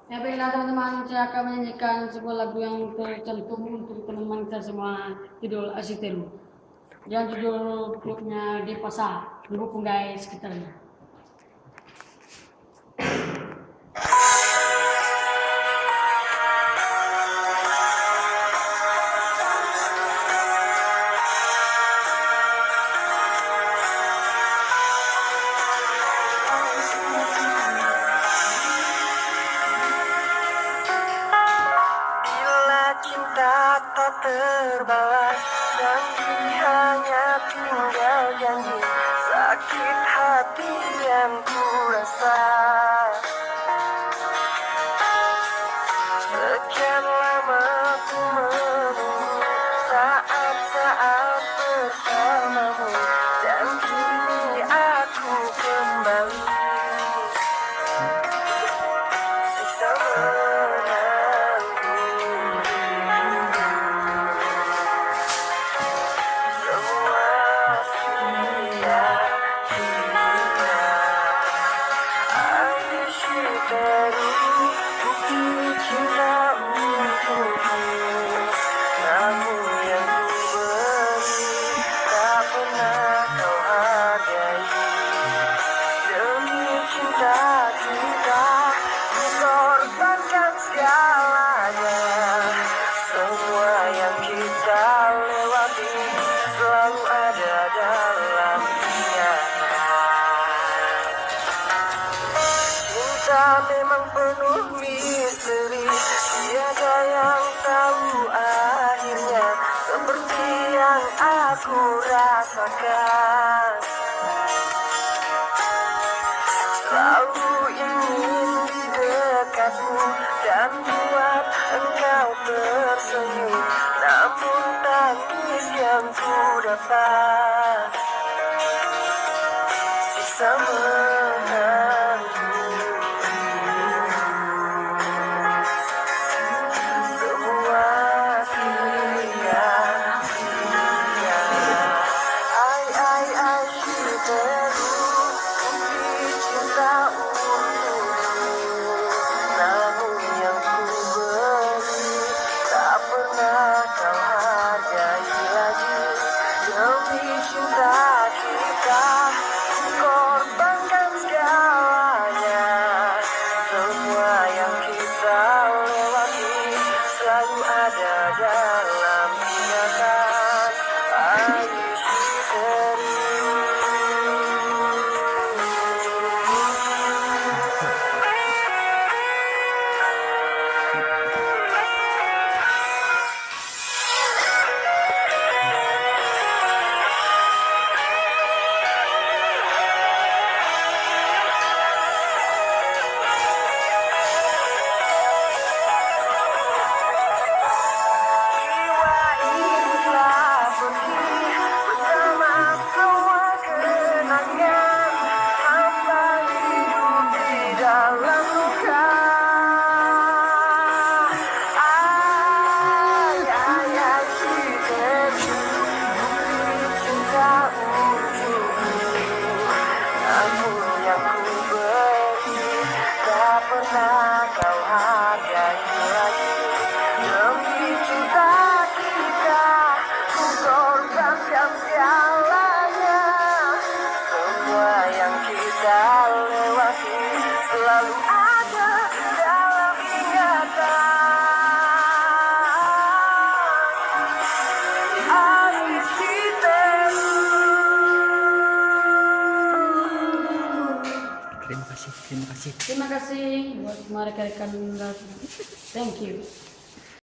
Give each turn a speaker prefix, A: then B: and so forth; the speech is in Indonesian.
A: Ya baiklah teman-teman, saya akan menyanyikan sebuah lagu yang tercantum untuk teman-teman kita semua, judul Asiteru. Yang judul grupnya Depasa, dukung guys sekitarnya.
B: Tak terbalas, janji hanya tinggal janji. Sakit hati yang ku rasa, sekian lama ku menunggu saat-saat bersamamu, dan kini aku kembali. Siksa selalu ada dalam ingatan. Cinta memang penuh misteri, tiada yang tahu akhirnya, seperti yang aku rasakan. Selalu ingin di dekatmu dan buat engkau tersenyum, namun tangis yang ku dapat siksa menanti. Semua sia-sia. Ai Shiteru, bukti cinta untukmu, namun yang ku beri tak pernah kau hargai lagi. Demi cinta kita, ku korbankan segalanya. Semua yang kita lewati selalu ada dalam ingatan. Ai Shiteru. Jiwa ini telah pergi bersama semua kenangan, hamba hidup di dalam luka. Ai Shiteru, bukti cinta untukmu, namun yang ku beri tak pernah kau hargai lagi. Demi cinta kita, ku korbankan segalanya. Semua yang kita lewati selalu ada dalam ingatan. Ai Shiteru.
A: Terima kasih buat semua rekan-rekan. Thank you.